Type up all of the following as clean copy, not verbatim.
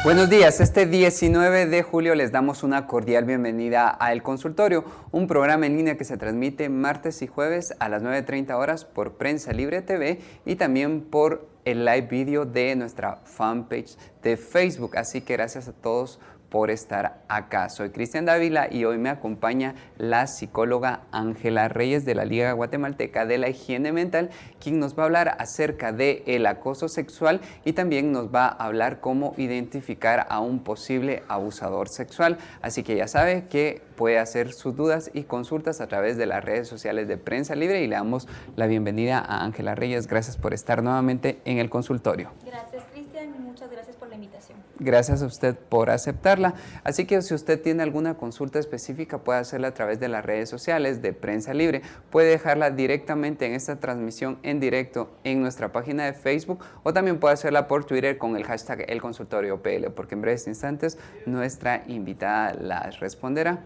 Buenos días, este 19 de julio les damos una cordial bienvenida a El Consultorio, un programa en línea que se transmite martes y jueves a las 9:30 horas por Prensa Libre TV y también por el live video de nuestra fanpage de Facebook. Así que gracias a todos por estar acá. Soy Cristian Dávila y hoy me acompaña la psicóloga Ángela Reyes de la Liga Guatemalteca de la Higiene Mental, quien nos va a hablar acerca del acoso sexual y también nos va a hablar cómo identificar a un posible abusador sexual. Así que ya sabe que puede hacer sus dudas y consultas a través de las redes sociales de Prensa Libre y le damos la bienvenida a Ángela Reyes. Gracias por estar nuevamente en el consultorio. Gracias, Cristian, y muchas gracias por la invitación. Gracias a usted por aceptarla. Así que si usted tiene alguna consulta específica puede hacerla a través de las redes sociales de Prensa Libre. Puede dejarla directamente en esta transmisión en directo en nuestra página de Facebook o también puede hacerla por Twitter con el hashtag ElConsultorioPL, porque en breves instantes nuestra invitada la responderá.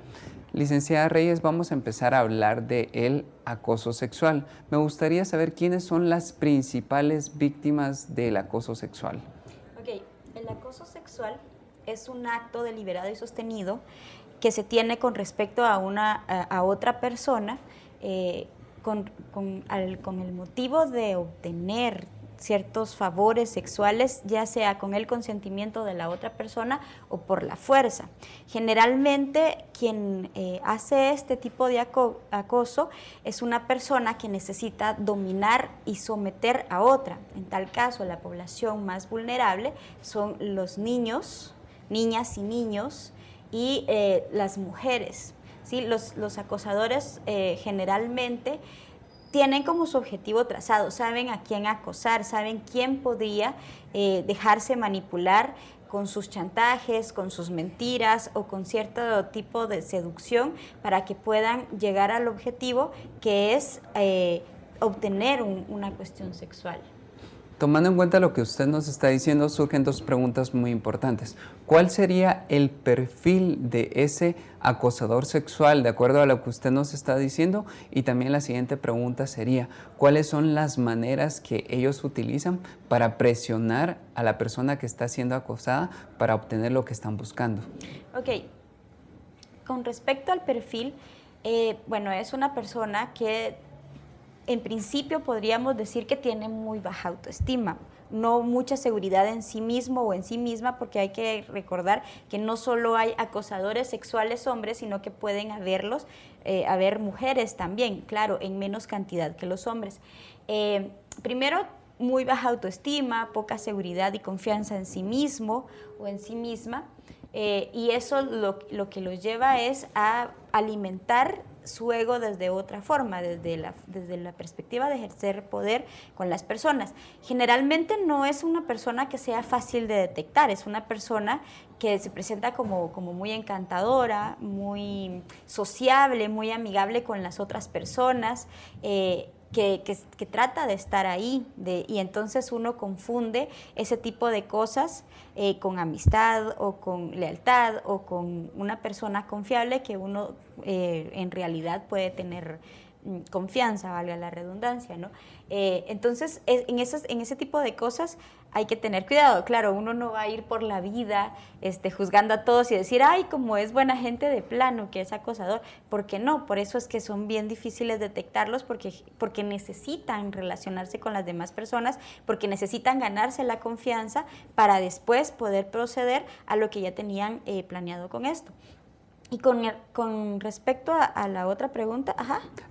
Licenciada Reyes, vamos a empezar a hablar del acoso sexual. Me gustaría saber quiénes son las principales víctimas del acoso sexual. Ok, el acoso sexual es un acto deliberado y sostenido que se tiene con respecto a otra persona con el motivo de obtener ciertos favores sexuales, ya sea con el consentimiento de la otra persona o por la fuerza. Generalmente quien hace este tipo de acoso es una persona que necesita dominar y someter a otra. En tal caso, la población más vulnerable son los niños, niñas y niños y las mujeres, ¿sí? Los acosadores generalmente tienen como su objetivo trazado, saben a quién acosar, saben quién podría dejarse manipular con sus chantajes, con sus mentiras o con cierto tipo de seducción para que puedan llegar al objetivo que es obtener una cuestión sexual. Tomando en cuenta lo que usted nos está diciendo, surgen dos preguntas muy importantes. ¿Cuál sería el perfil de ese acosador sexual de acuerdo a lo que usted nos está diciendo? Y también la siguiente pregunta sería, ¿cuáles son las maneras que ellos utilizan para presionar a la persona que está siendo acosada para obtener lo que están buscando? Ok, con respecto al perfil, bueno, es una persona que en principio podríamos decir que tiene muy baja autoestima, no mucha seguridad en sí mismo o en sí misma, porque hay que recordar que no solo hay acosadores sexuales hombres, sino que pueden haber mujeres también, claro, en menos cantidad que los hombres. Primero, muy baja autoestima, poca seguridad y confianza en sí mismo o en sí misma, y eso lo que los lleva es a alimentar su ego desde otra forma, desde la perspectiva de ejercer poder con las personas. Generalmente no es una persona que sea fácil de detectar, es una persona que se presenta como muy encantadora, muy sociable, muy amigable con las otras personas, que trata de estar ahí, y entonces uno confunde ese tipo de cosas con amistad o con lealtad o con una persona confiable que uno en realidad puede tener confianza, valga la redundancia, ¿no? Entonces, en ese tipo de cosas hay que tener cuidado. Claro, uno no va a ir por la vida juzgando a todos y decir, ay, como es buena gente de plano, que es acosador. ¿Por qué no? Por eso es que son bien difíciles detectarlos, porque necesitan relacionarse con las demás personas, porque necesitan ganarse la confianza para después poder proceder a lo que ya tenían planeado con esto. Y con respecto a la otra pregunta,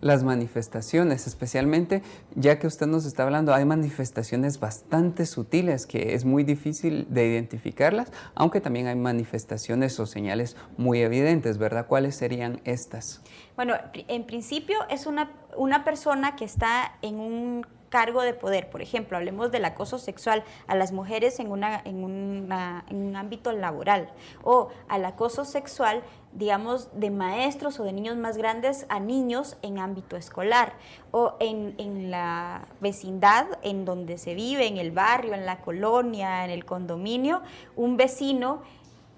Las manifestaciones, especialmente, ya que usted nos está hablando, hay manifestaciones bastante sutiles que es muy difícil de identificarlas, aunque también hay manifestaciones o señales muy evidentes, ¿verdad? ¿Cuáles serían estas? Bueno, en principio es una persona que está en un cargo de poder. Por ejemplo, hablemos del acoso sexual a las mujeres en un ámbito laboral, o al acoso sexual, digamos, de maestros o de niños más grandes a niños en ámbito escolar, o en la vecindad en donde se vive, en el barrio, en la colonia, en el condominio, un vecino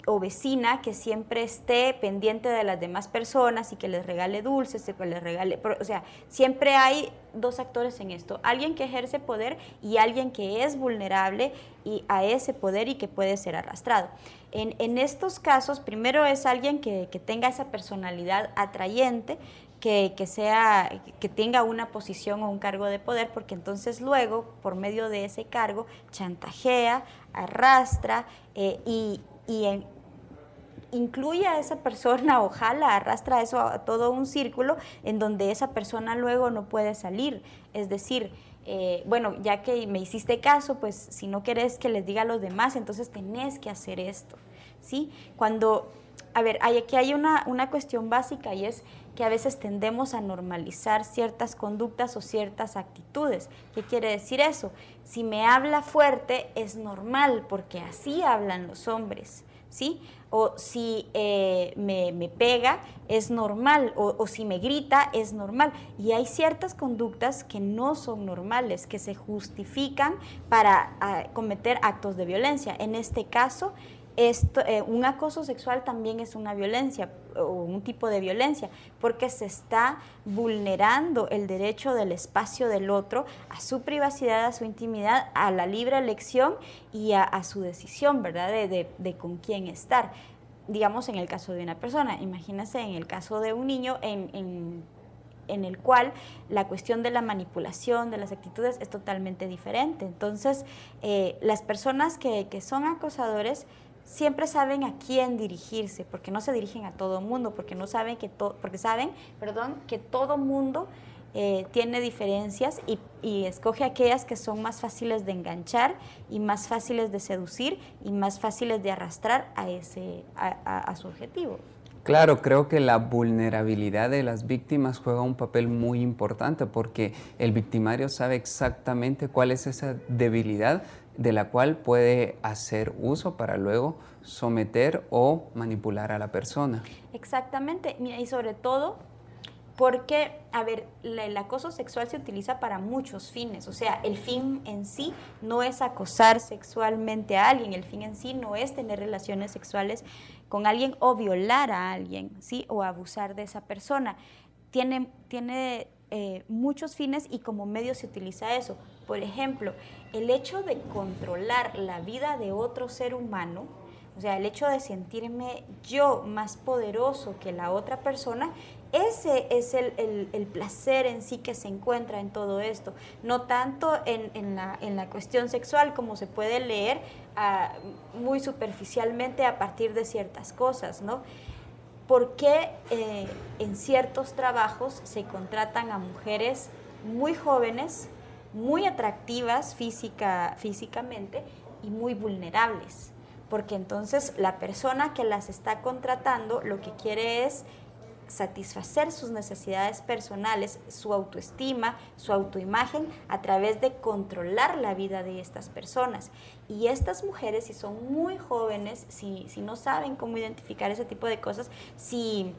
o vecina que siempre esté pendiente de las demás personas y que les regale dulces, que les regale, o sea, siempre hay dos actores en esto, alguien que ejerce poder y alguien que es vulnerable y a ese poder y que puede ser arrastrado. En estos casos, primero es alguien que tenga esa personalidad atrayente, que tenga una posición o un cargo de poder, porque entonces luego, por medio de ese cargo, chantajea, arrastra incluye a esa persona, ojalá arrastra eso a todo un círculo en donde esa persona luego no puede salir. Es decir, bueno, ya que me hiciste caso, pues si no querés que les diga a los demás, entonces tenés que hacer esto, ¿sí? A ver, aquí hay una cuestión básica, y es que a veces tendemos a normalizar ciertas conductas o ciertas actitudes. ¿Qué quiere decir eso? Si me habla fuerte es normal, porque así hablan los hombres, ¿sí? O si me pega es normal, o si me grita es normal. Y hay ciertas conductas que no son normales, que se justifican para cometer actos de violencia. En este caso, un acoso sexual también es una violencia, o un tipo de violencia, porque se está vulnerando el derecho del espacio del otro a su privacidad, a su intimidad, a la libre elección y a su decisión, ¿verdad?, de con quién estar. Digamos, en el caso de una persona, imagínense en el caso de un niño en el cual la cuestión de la manipulación, de las actitudes, es totalmente diferente. Entonces, las personas que son acosadores siempre saben a quién dirigirse, porque no se dirigen a todo mundo, porque saben que todo mundo tiene diferencias, y escoge aquellas que son más fáciles de enganchar y más fáciles de seducir y más fáciles de arrastrar a su objetivo. Claro, creo que la vulnerabilidad de las víctimas juega un papel muy importante, porque el victimario sabe exactamente cuál es esa debilidad de la cual puede hacer uso para luego someter o manipular a la persona. Exactamente, mira, y sobre todo porque, a ver, el acoso sexual se utiliza para muchos fines. O sea, el fin en sí no es acosar sexualmente a alguien, el fin en sí no es tener relaciones sexuales con alguien o violar a alguien, ¿sí?, o abusar de esa persona. Tiene muchos fines, y como medio se utiliza eso. Por ejemplo, el hecho de controlar la vida de otro ser humano, o sea, el hecho de sentirme yo más poderoso que la otra persona, ese es el placer en sí que se encuentra en todo esto. No tanto en la cuestión sexual, como se puede leer muy superficialmente a partir de ciertas cosas, ¿no? ¿Por qué en ciertos trabajos se contratan a mujeres muy jóvenes, muy atractivas físicamente y muy vulnerables? Porque entonces la persona que las está contratando lo que quiere es satisfacer sus necesidades personales, su autoestima, su autoimagen, a través de controlar la vida de estas personas. Y estas mujeres, si son muy jóvenes, si no saben cómo identificar ese tipo de cosas, si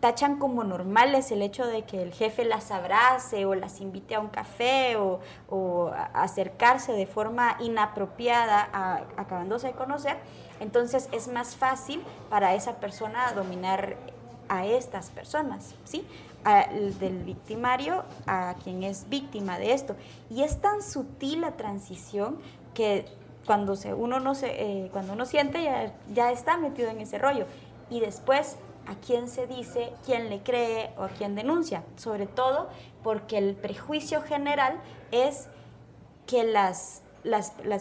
tachan como normales el hecho de que el jefe las abrace o las invite a un café, o acercarse de forma inapropiada acabándose de conocer, entonces es más fácil para esa persona dominar a estas personas, ¿sí? Del victimario a quien es víctima de esto. Y es tan sutil la transición que cuando uno siente, ya está metido en ese rollo. Y después, ¿a quién se dice, quién le cree o a quién denuncia? Sobre todo porque el prejuicio general es que las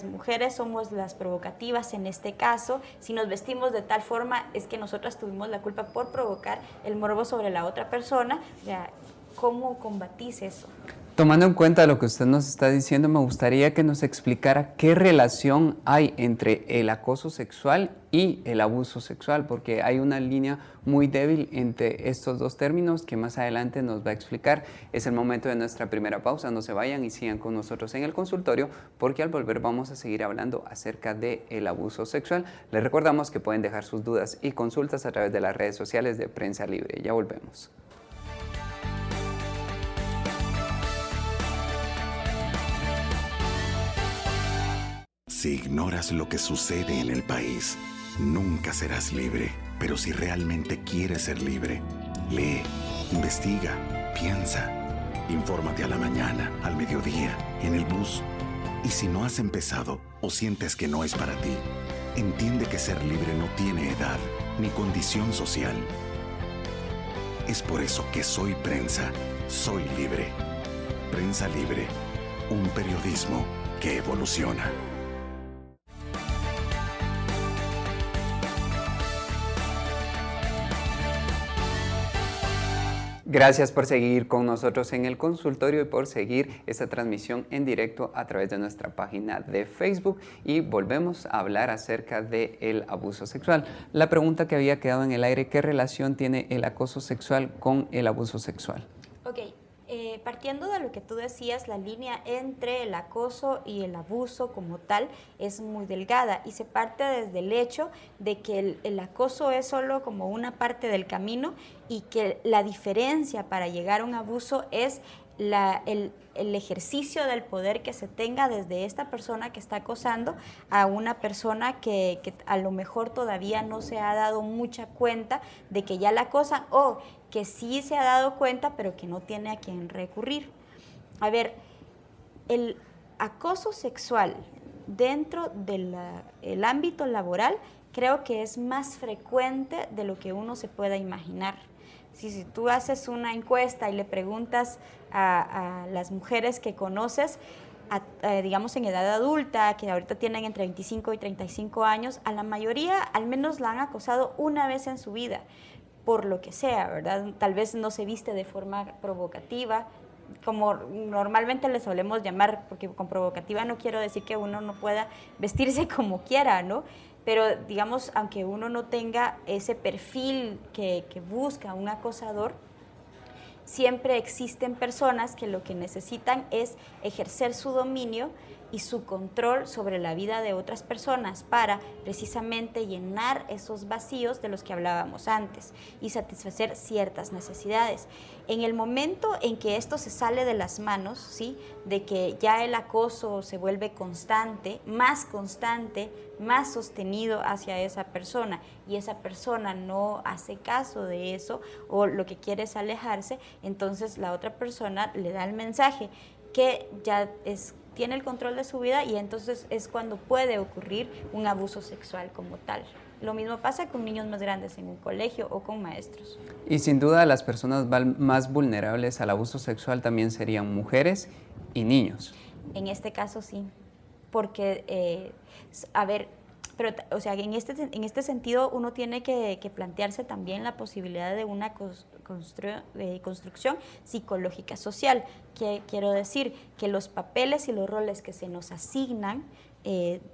mujeres somos las provocativas en este caso. Si nos vestimos de tal forma, es que nosotras tuvimos la culpa por provocar el morbo sobre la otra persona. O sea, ¿cómo combatís eso? Tomando en cuenta lo que usted nos está diciendo, me gustaría que nos explicara qué relación hay entre el acoso sexual y el abuso sexual, porque hay una línea muy débil entre estos dos términos que más adelante nos va a explicar. Es el momento de nuestra primera pausa, no se vayan y sigan con nosotros en el consultorio, porque al volver vamos a seguir hablando acerca del abuso sexual. Les recordamos que pueden dejar sus dudas y consultas a través de las redes sociales de Prensa Libre. Ya volvemos. Si ignoras lo que sucede en el país, nunca serás libre. Pero si realmente quieres ser libre, lee, investiga, piensa. Infórmate a la mañana, al mediodía, en el bus. Y si no has empezado o sientes que no es para ti, entiende que ser libre no tiene edad ni condición social. Es por eso que Soy Prensa, soy libre. Prensa Libre, un periodismo que evoluciona. Gracias por seguir con nosotros en el consultorio y por seguir esta transmisión en directo a través de nuestra página de Facebook, y volvemos a hablar acerca del abuso sexual. La pregunta que había quedado en el aire: ¿qué relación tiene el acoso sexual con el abuso sexual? Ok, partiendo de lo que tú decías, la línea entre el acoso y el abuso como tal es muy delgada, y se parte desde el hecho de que el acoso es solo como una parte del camino, y que la diferencia para llegar a un abuso es el ejercicio del poder que se tenga desde esta persona que está acosando a una persona que a lo mejor todavía no se ha dado mucha cuenta de que ya la acosan, o que sí se ha dado cuenta pero que no tiene a quién recurrir. A ver, el acoso sexual dentro del ámbito laboral creo que es más frecuente de lo que uno se pueda imaginar. Si tú haces una encuesta y le preguntas a las mujeres que conoces, digamos en edad adulta, que ahorita tienen entre 25 y 35 años, a la mayoría al menos la han acosado una vez en su vida, por lo que sea, ¿verdad? Tal vez no se viste de forma provocativa, como normalmente le solemos llamar, porque con provocativa no quiero decir que uno no pueda vestirse como quiera, ¿no? Pero digamos, aunque uno no tenga ese perfil que busca un acosador, siempre existen personas que lo que necesitan es ejercer su dominio y su control sobre la vida de otras personas para precisamente llenar esos vacíos de los que hablábamos antes y satisfacer ciertas necesidades. En el momento en que esto se sale de las manos, ¿sí?, de que ya el acoso se vuelve constante, más sostenido hacia esa persona, y esa persona no hace caso de eso o lo que quiere es alejarse, entonces la otra persona le da el mensaje que ya tiene el control de su vida, y entonces es cuando puede ocurrir un abuso sexual como tal. Lo mismo pasa con niños más grandes en un colegio o con maestros. Y sin duda las personas más vulnerables al abuso sexual también serían mujeres y niños. En este caso sí, porque, a ver, pero, o sea, en este sentido uno tiene que plantearse también la posibilidad de una construcción psicológica social. Que quiero decir que los papeles y los roles que se nos asignan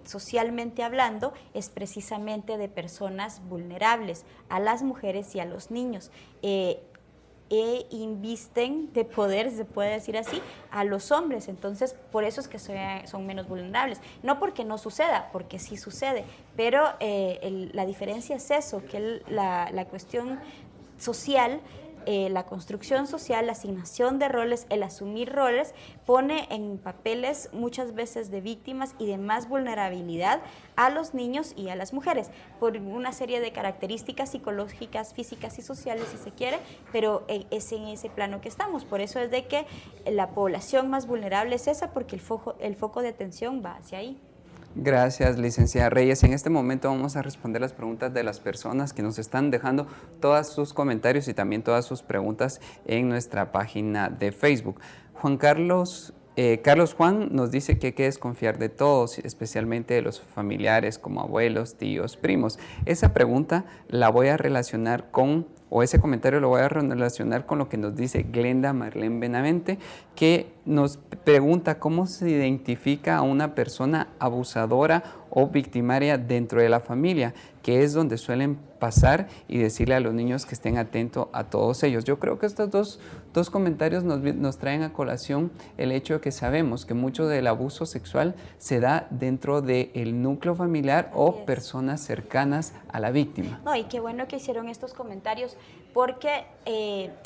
socialmente hablando es precisamente de personas vulnerables, a las mujeres y a los niños. Invisten de poder, se puede decir así, a los hombres. Entonces, por eso es que son menos vulnerables. No porque no suceda, porque sí sucede, pero la diferencia es eso, que la cuestión social, la construcción social, la asignación de roles, el asumir roles, pone en papeles muchas veces de víctimas y de más vulnerabilidad a los niños y a las mujeres, por una serie de características psicológicas, físicas y sociales, si se quiere, pero es en ese plano que estamos. Por eso es de que la población más vulnerable es esa, porque el foco de atención va hacia ahí. Gracias, licenciada Reyes. En este momento vamos a responder las preguntas de las personas que nos están dejando todos sus comentarios y también todas sus preguntas en nuestra página de Facebook. Carlos Juan nos dice que hay que desconfiar de todos, especialmente de los familiares como abuelos, tíos, primos. Esa pregunta la voy a relacionar ese comentario lo voy a relacionar con lo que nos dice Glenda Marlene Benavente, que nos pregunta cómo se identifica a una persona abusadora o victimaria dentro de la familia, que es donde suelen pasar, y decirle a los niños que estén atentos a todos ellos. Yo creo que estos dos comentarios nos traen a colación el hecho de que sabemos que mucho del abuso sexual se da dentro del núcleo familiar o personas cercanas a la víctima. No, y qué bueno que hicieron estos comentarios, porque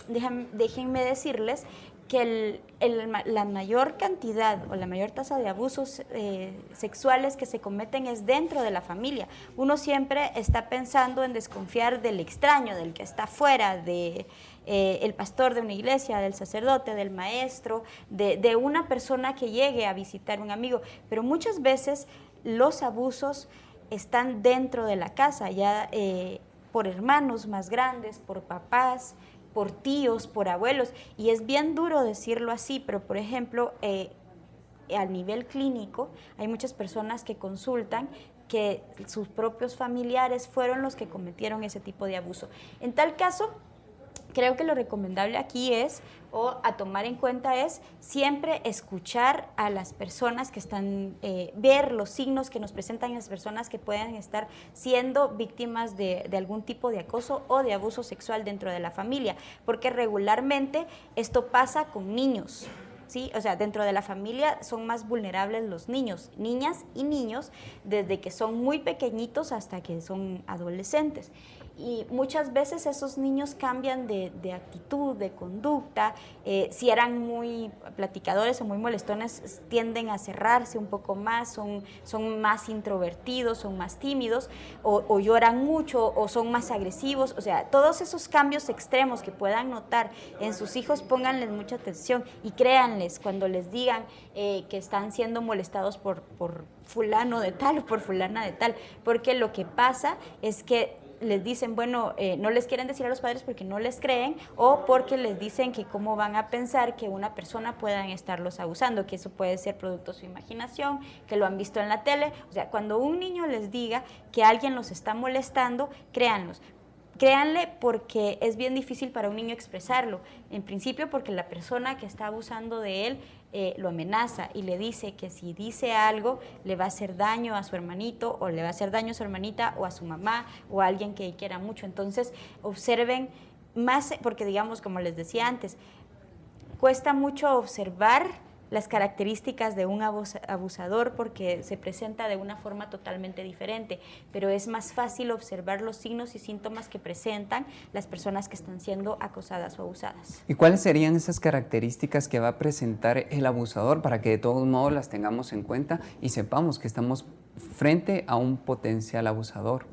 déjenme decirles que la mayor cantidad o la mayor tasa de abusos sexuales que se cometen es dentro de la familia. Uno siempre está pensando en desconfiar del extraño, del que está fuera, el pastor de una iglesia, del sacerdote, del maestro, de una persona que llegue a visitar un amigo, pero muchas veces los abusos están dentro de la casa, ya por hermanos más grandes, por papás, por tíos, por abuelos, y es bien duro decirlo así, pero por ejemplo, a nivel clínico hay muchas personas que consultan que sus propios familiares fueron los que cometieron ese tipo de abuso. En tal caso, creo que lo recomendable aquí es, o a tomar en cuenta es, siempre escuchar a las personas que están, ver los signos que nos presentan las personas que puedan estar siendo víctimas de algún tipo de acoso o de abuso sexual dentro de la familia, porque regularmente esto pasa con niños. ¿Sí? O sea, dentro de la familia son más vulnerables los niños, niñas y niños, desde que son muy pequeñitos hasta que son adolescentes. Y muchas veces esos niños cambian de actitud, de conducta, si eran muy platicadores o muy molestones, tienden a cerrarse un poco más, son más introvertidos, son más tímidos, o lloran mucho, o son más agresivos. O sea, todos esos cambios extremos que puedan notar en sus hijos, pónganles mucha atención y créanles cuando les digan que están siendo molestados por fulano de tal o por fulana de tal, porque lo que pasa es que les dicen, bueno, no les quieren decir a los padres porque no les creen, o porque les dicen que cómo van a pensar que una persona puedan estarlos abusando, que eso puede ser producto de su imaginación, que lo han visto en la tele. O sea, cuando un niño les diga que alguien los está molestando, créanlos. Créanle, porque es bien difícil para un niño expresarlo. En principio porque la persona que está abusando de él lo amenaza y le dice que si dice algo le va a hacer daño a su hermanito, o le va a hacer daño a su hermanita, o a su mamá, o a alguien que quiera mucho. Entonces observen más, porque digamos, como les decía antes, cuesta mucho observar las características de un abusador porque se presenta de una forma totalmente diferente, pero es más fácil observar los signos y síntomas que presentan las personas que están siendo acosadas o abusadas. ¿Y cuáles serían esas características que va a presentar el abusador para que de todos modos las tengamos en cuenta y sepamos que estamos frente a un potencial abusador?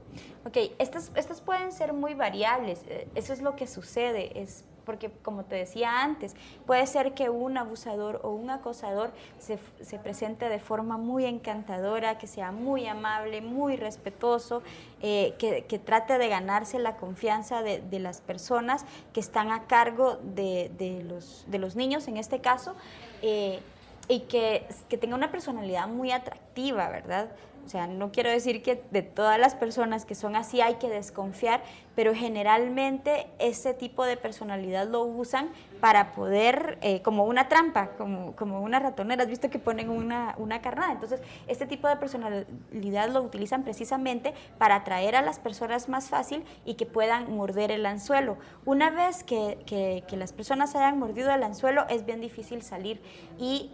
Ok, estas pueden ser muy variables, eso es lo que sucede, es porque, como te decía antes, puede ser que un abusador o un acosador se presente de forma muy encantadora, que sea muy amable, muy respetuoso, que trate de ganarse la confianza de las personas que están a cargo de los niños, en este caso, y que tenga una personalidad muy atractiva, ¿verdad? O sea, no quiero decir que de todas las personas que son así hay que desconfiar, pero generalmente ese tipo de personalidad lo usan para poder, como una trampa, como una ratonera. Has visto que ponen una carnada. Entonces, este tipo de personalidad lo utilizan precisamente para atraer a las personas más fácil y que puedan morder el anzuelo. Una vez que las personas hayan mordido el anzuelo, es bien difícil salir, y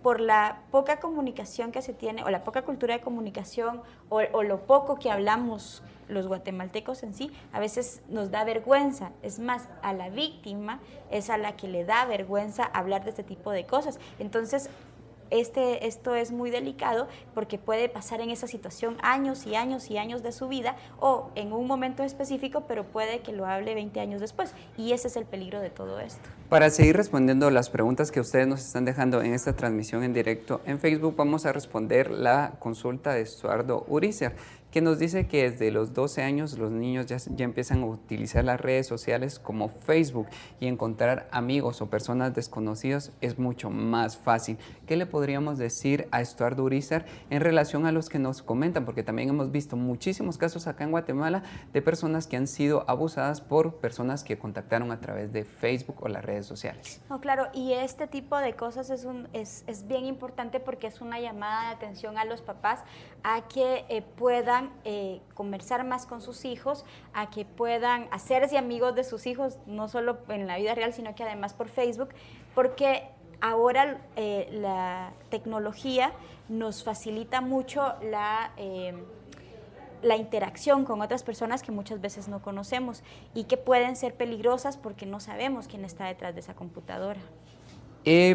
por la poca comunicación que se tiene, o la poca cultura de comunicación, o lo poco que hablamos los guatemaltecos en sí, a veces nos da vergüenza. Es más, a la víctima es a la que le da vergüenza hablar de este tipo de cosas. Entonces, esto es muy delicado porque puede pasar en esa situación años y años y años de su vida, o en un momento específico, pero puede que lo hable 20 años después, y ese es el peligro de todo esto. Para seguir respondiendo las preguntas que ustedes nos están dejando en esta transmisión en directo en Facebook, vamos a responder la consulta de Estuardo Urízar, que nos dice que desde los 12 años los niños ya empiezan a utilizar las redes sociales como Facebook, y encontrar amigos o personas desconocidas es mucho más fácil. ¿Qué le podríamos decir a Estuardo Urízar en relación a los que nos comentan? Porque también hemos visto muchísimos casos acá en Guatemala de personas que han sido abusadas por personas que contactaron a través de Facebook o las redes sociales. No, claro, y este tipo de cosas es bien importante porque es una llamada de atención a los papás a que puedan conversar más con sus hijos, a que puedan hacerse amigos de sus hijos, no solo en la vida real, sino que además por Facebook, porque ahora la tecnología nos facilita mucho la interacción con otras personas que muchas veces no conocemos y que pueden ser peligrosas porque no sabemos quién está detrás de esa computadora.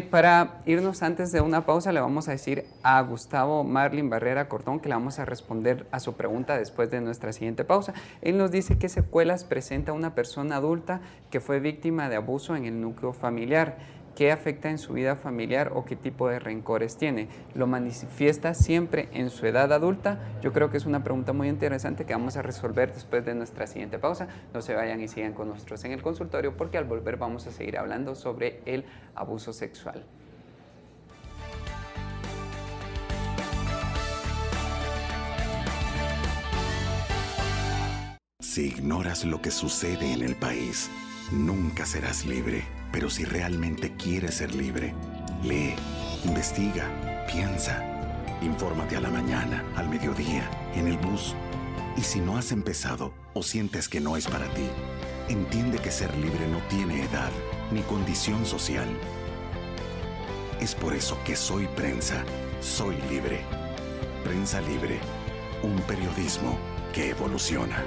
Para irnos antes de una pausa, le vamos a decir a Gustavo Marlin Barrera Cordón que le vamos a responder a su pregunta después de nuestra siguiente pausa. Él nos dice qué secuelas presenta una persona adulta que fue víctima de abuso en el núcleo familiar. ¿qué afecta en su vida familiar o qué tipo de rencores tiene? ¿Lo manifiesta siempre en su edad adulta? Yo creo que es una pregunta muy interesante que vamos a resolver después de nuestra siguiente pausa. No se vayan y sigan con nosotros en el consultorio, porque al volver vamos a seguir hablando sobre el abuso sexual. Si ignoras lo que sucede en el país, nunca serás libre. Pero si realmente quieres ser libre, lee, investiga, piensa. Infórmate a la mañana, al mediodía, en el bus. Y si no has empezado o sientes que no es para ti, entiende que ser libre no tiene edad ni condición social. Es por eso que Soy Prensa, soy libre. Prensa Libre, un periodismo que evoluciona.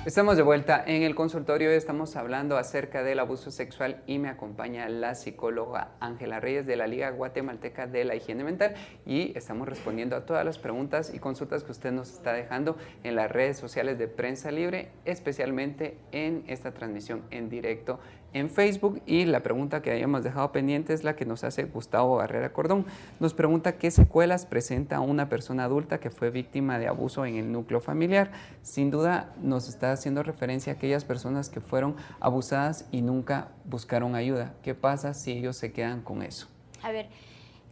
Estamos de vuelta en el consultorio y estamos hablando acerca del abuso sexual y me acompaña la psicóloga Ángela Reyes de la Liga Guatemalteca de la Higiene Mental y estamos respondiendo a todas las preguntas y consultas que usted nos está dejando en las redes sociales de Prensa Libre, especialmente en esta transmisión en directo en Facebook. Y la pregunta que habíamos dejado pendiente es la que nos hace Gustavo Barrera Cordón. Nos pregunta qué secuelas presenta una persona adulta que fue víctima de abuso en el núcleo familiar. Sin duda nos está haciendo referencia a aquellas personas que fueron abusadas y nunca buscaron ayuda. ¿Qué pasa si ellos se quedan con eso? A ver,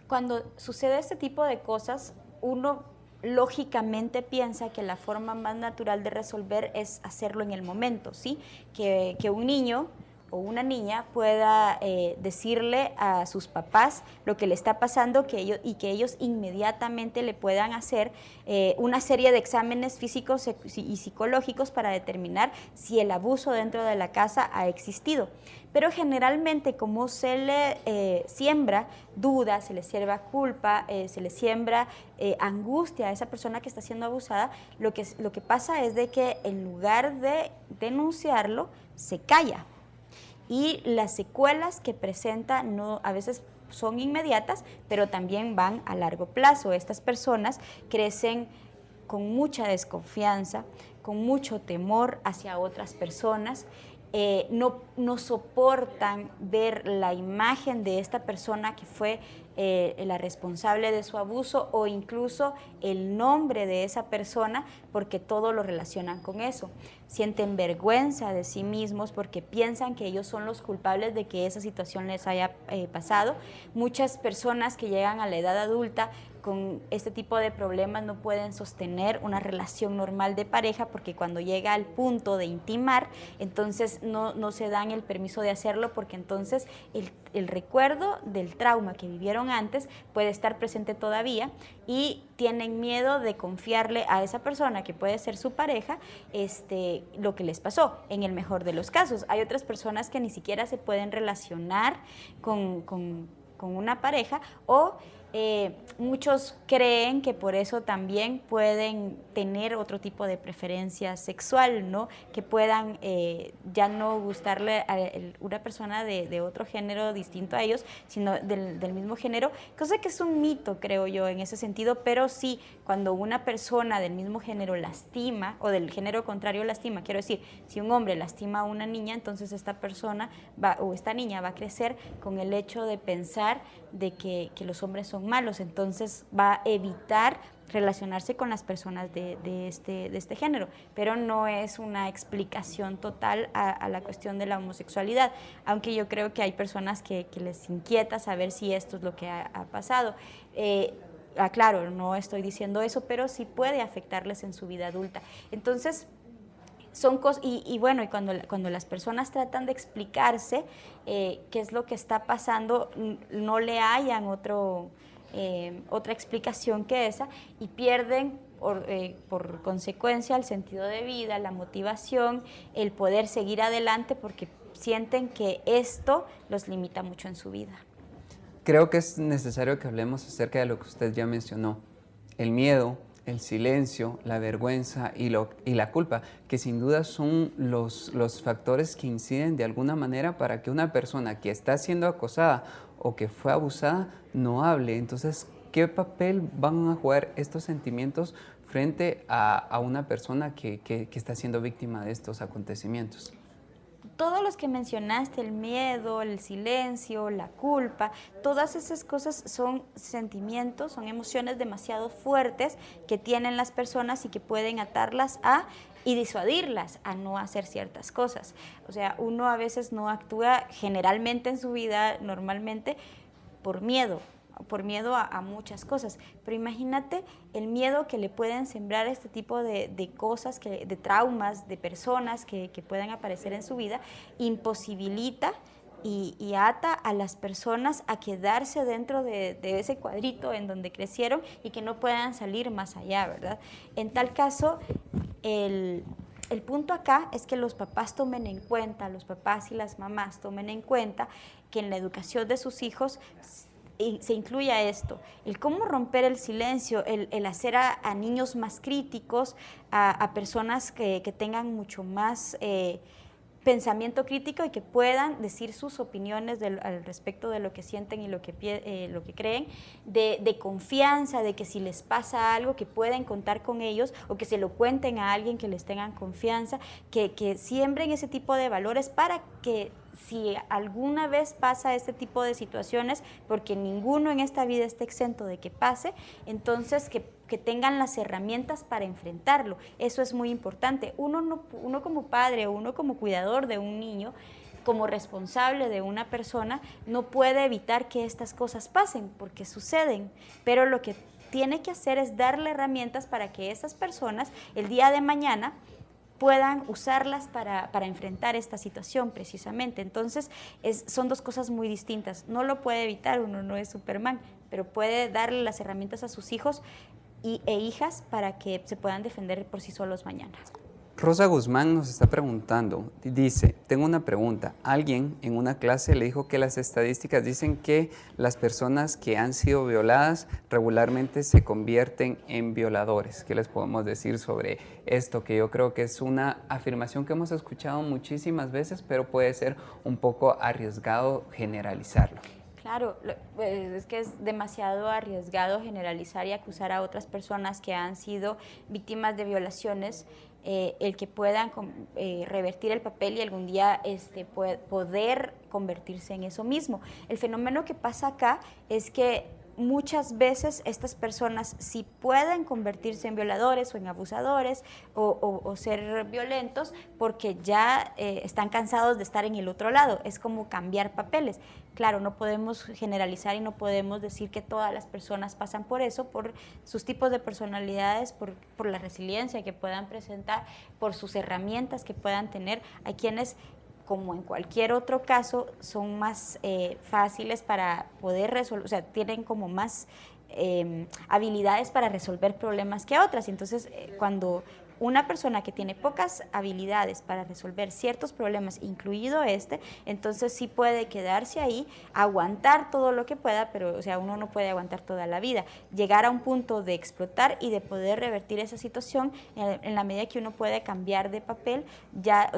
cuando sucede este tipo de cosas, uno lógicamente piensa que la forma más natural de resolver es hacerlo en el momento, ¿sí? Que un niño o una niña pueda decirle a sus papás lo que le está pasando que ellos inmediatamente le puedan hacer una serie de exámenes físicos y psicológicos para determinar si el abuso dentro de la casa ha existido. Pero generalmente, como se le siembra duda, se le siembra culpa, se le siembra angustia a esa persona que está siendo abusada, lo que pasa es de que en lugar de denunciarlo, se calla. Y las secuelas que presenta a veces son inmediatas, pero también van a largo plazo. Estas personas crecen con mucha desconfianza, con mucho temor hacia otras personas, no soportan ver la imagen de esta persona que fue la responsable de su abuso o incluso el nombre de esa persona porque todo lo relacionan con eso. Sienten vergüenza de sí mismos porque piensan que ellos son los culpables de que esa situación les haya pasado. Muchas personas que llegan a la edad adulta con este tipo de problemas no pueden sostener una relación normal de pareja porque cuando llega al punto de intimar, entonces no se dan el permiso de hacerlo porque entonces el recuerdo del trauma que vivieron antes puede estar presente todavía y tienen miedo de confiarle a esa persona que puede ser su pareja lo que les pasó, en el mejor de los casos. Hay otras personas que ni siquiera se pueden relacionar con una pareja o muchos creen que por eso también pueden tener otro tipo de preferencia sexual, ¿no? Que puedan ya no gustarle a una persona de otro género distinto a ellos, sino del mismo género, cosa que es un mito, creo yo, en ese sentido, pero sí, cuando una persona del mismo género lastima, o del género contrario lastima, quiero decir, si un hombre lastima a una niña, entonces esta persona o esta niña va a crecer con el hecho de pensar de que los hombres son malos, entonces va a evitar relacionarse con las personas de este género, pero no es una explicación total a la cuestión de la homosexualidad, aunque yo creo que hay personas que les inquieta saber si esto es lo que ha pasado. Claro, no estoy diciendo eso, pero sí puede afectarles en su vida adulta. Entonces, son cosas, y bueno, y cuando las personas tratan de explicarse qué es lo que está pasando, no le hallan otra explicación que esa y pierden por consecuencia el sentido de vida, la motivación, el poder seguir adelante porque sienten que esto los limita mucho en su vida. Creo que es necesario que hablemos acerca de lo que usted ya mencionó, el miedo, el silencio, la vergüenza y la culpa, que sin duda son los factores que inciden de alguna manera para que una persona que está siendo acosada o que fue abusada no hable. Entonces, ¿qué papel van a jugar estos sentimientos frente a una persona que está siendo víctima de estos acontecimientos? Todos los que mencionaste, el miedo, el silencio, la culpa, todas esas cosas son sentimientos, son emociones demasiado fuertes que tienen las personas y que pueden atarlas y disuadirlas a no hacer ciertas cosas. O sea, uno a veces no actúa generalmente en su vida, normalmente, por miedo a muchas cosas. Pero imagínate el miedo que le pueden sembrar este tipo de cosas, de traumas, de personas que puedan aparecer en su vida, imposibilita y ata a las personas a quedarse dentro de ese cuadrito en donde crecieron y que no puedan salir más allá, ¿verdad? En tal caso, el punto acá es que los papás tomen en cuenta, los papás y las mamás tomen en cuenta que en la educación de sus hijos se incluya esto, el cómo romper el silencio, el hacer a niños más críticos, a personas que tengan mucho más pensamiento crítico y que puedan decir sus opiniones al respecto de lo que sienten y lo que creen, de confianza, de que si les pasa algo que pueden contar con ellos o que se lo cuenten a alguien que les tengan confianza, que siembren ese tipo de valores para que si alguna vez pasa este tipo de situaciones, porque ninguno en esta vida está exento de que pase, entonces que tengan las herramientas para enfrentarlo. Eso es muy importante. Uno como padre, uno como cuidador de un niño, como responsable de una persona, no puede evitar que estas cosas pasen, porque suceden, pero lo que tiene que hacer es darle herramientas para que esas personas el día de mañana puedan usarlas para enfrentar esta situación precisamente. Entonces, son dos cosas muy distintas. No lo puede evitar, uno no es Superman, pero puede darle las herramientas a sus hijos e hijas para que se puedan defender por sí solos mañana. Rosa Guzmán nos está preguntando, dice, tengo una pregunta. Alguien en una clase le dijo que las estadísticas dicen que las personas que han sido violadas regularmente se convierten en violadores. ¿Qué les podemos decir sobre esto? Que yo creo que es una afirmación que hemos escuchado muchísimas veces, pero puede ser un poco arriesgado generalizarlo. Claro, es que es demasiado arriesgado generalizar y acusar a otras personas que han sido víctimas de violaciones, el que puedan revertir el papel y algún día poder convertirse en eso mismo. El fenómeno que pasa acá es que muchas veces estas personas sí pueden convertirse en violadores o en abusadores o ser violentos porque ya están cansados de estar en el otro lado. Es como cambiar papeles. Claro, no podemos generalizar y no podemos decir que todas las personas pasan por eso, por sus tipos de personalidades, por la resiliencia que puedan presentar, por sus herramientas que puedan tener. Hay quienes, como en cualquier otro caso, son más fáciles para poder resolver, o sea, tienen como más habilidades para resolver problemas que otras. Entonces, cuando una persona que tiene pocas habilidades para resolver ciertos problemas, incluido entonces sí puede quedarse ahí, aguantar todo lo que pueda, pero o sea, uno no puede aguantar toda la vida. Llegar a un punto de explotar y de poder revertir esa situación en la medida que uno puede cambiar de papel, ya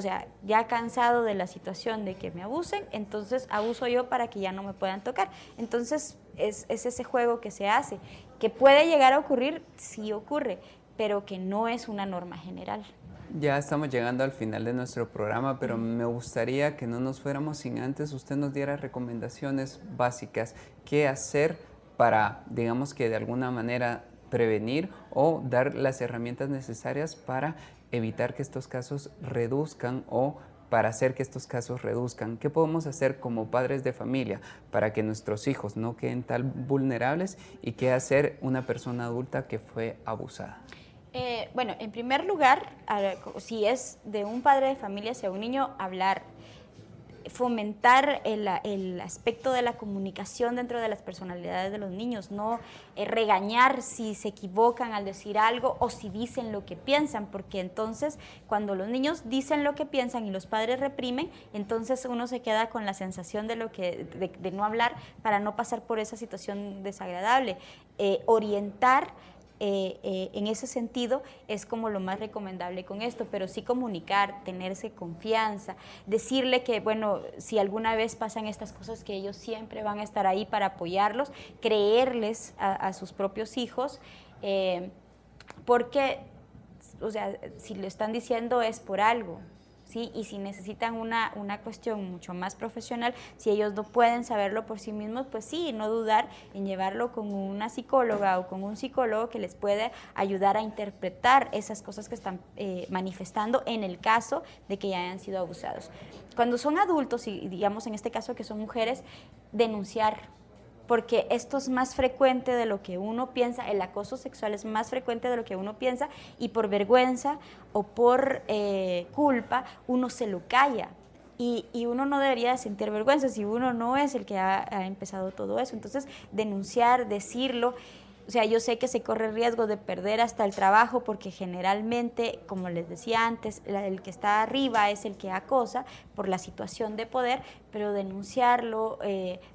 cansado de la situación de que me abusen, entonces abuso yo para que ya no me puedan tocar. Entonces es ese juego que se hace, que puede llegar a ocurrir, sí ocurre, pero que no es una norma general. Ya estamos llegando al final de nuestro programa, pero me gustaría que no nos fuéramos sin antes usted nos diera recomendaciones básicas, qué hacer para, digamos que de alguna manera prevenir o dar las herramientas necesarias para evitar que estos casos reduzcan o para hacer que estos casos reduzcan. ¿Qué podemos hacer como padres de familia para que nuestros hijos no queden tan vulnerables y qué hacer una persona adulta que fue abusada? Bueno, en primer lugar, si es de un padre de familia hacia un niño, hablar, fomentar el aspecto de la comunicación dentro de las personalidades de los niños, no regañar si se equivocan al decir algo o si dicen lo que piensan, porque entonces cuando los niños dicen lo que piensan y los padres reprimen, entonces uno se queda con la sensación de no hablar para no pasar por esa situación desagradable. Orientar en ese sentido es como lo más recomendable con esto, pero sí comunicar, tenerse confianza, decirle que, bueno, si alguna vez pasan estas cosas, que ellos siempre van a estar ahí para apoyarlos, creerles a sus propios hijos, porque, o sea, si lo están diciendo es por algo. ¿Sí? Y si necesitan una cuestión mucho más profesional, si ellos no pueden saberlo por sí mismos, pues sí, no dudar en llevarlo con una psicóloga o con un psicólogo que les puede ayudar a interpretar esas cosas que están manifestando en el caso de que ya hayan sido abusados. Cuando son adultos, y digamos en este caso que son mujeres, denunciar, porque esto es más frecuente de lo que uno piensa, el acoso sexual es más frecuente de lo que uno piensa, y por vergüenza o por culpa uno se lo calla. Y uno no debería sentir vergüenza si uno no es el que ha empezado todo eso. Entonces, denunciar, decirlo. O sea, yo sé que se corre el riesgo de perder hasta el trabajo porque generalmente, como les decía antes, el que está arriba es el que acosa por la situación de poder, pero denunciarlo,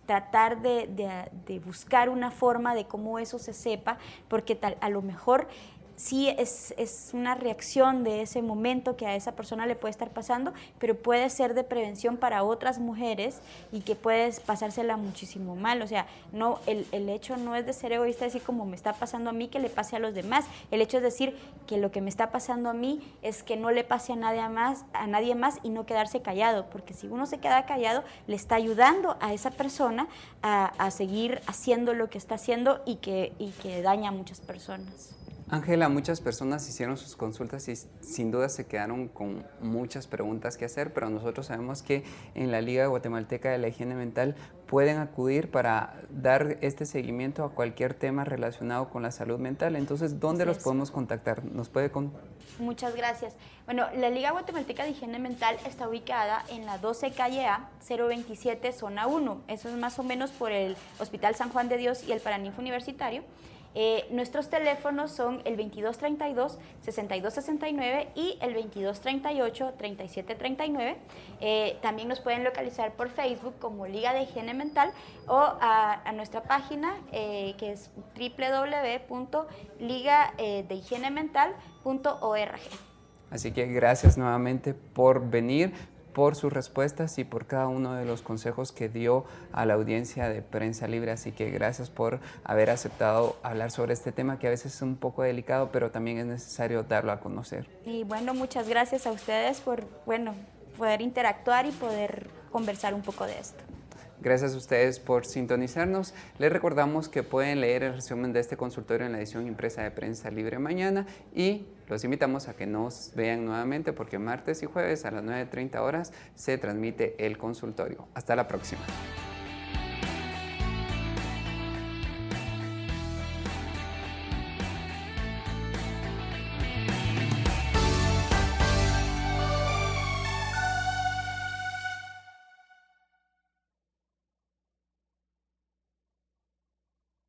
tratar de buscar una forma de cómo eso se sepa, porque a lo mejor sí es una reacción de ese momento que a esa persona le puede estar pasando, pero puede ser de prevención para otras mujeres y que puedes pasársela muchísimo mal. O sea, no, el hecho no es de ser egoísta, decir como me está pasando a mí, que le pase a los demás. El hecho es decir que lo que me está pasando a mí es que no le pase a nadie más y no quedarse callado, porque si uno se queda callado, le está ayudando a esa persona a seguir haciendo lo que está haciendo y que daña a muchas personas. Ángela, muchas personas hicieron sus consultas y sin duda se quedaron con muchas preguntas que hacer, pero nosotros sabemos que en la Liga Guatemalteca de la Higiene Mental pueden acudir para dar este seguimiento a cualquier tema relacionado con la salud mental. Entonces, ¿dónde los podemos contactar? ¿Nos puede Muchas gracias. Bueno, la Liga Guatemalteca de Higiene Mental está ubicada en la 12 calle A, 027, zona 1. Eso es más o menos por el Hospital San Juan de Dios y el Paraninfo Universitario. Nuestros teléfonos son el 2232-6269 y el 2238-3739. También nos pueden localizar por Facebook como Liga de Higiene Mental o a nuestra página que es www.ligadehigienemental.org. Así que gracias nuevamente por venir, por sus respuestas y por cada uno de los consejos que dio a la audiencia de Prensa Libre. Así que gracias por haber aceptado hablar sobre este tema que a veces es un poco delicado, pero también es necesario darlo a conocer. Y bueno, muchas gracias a ustedes por, poder interactuar y poder conversar un poco de esto. Gracias a ustedes por sintonizarnos. Les recordamos que pueden leer el resumen de este consultorio en la edición impresa de Prensa Libre mañana y los invitamos a que nos vean nuevamente porque martes y jueves a las 9:30 horas se transmite el consultorio. Hasta la próxima.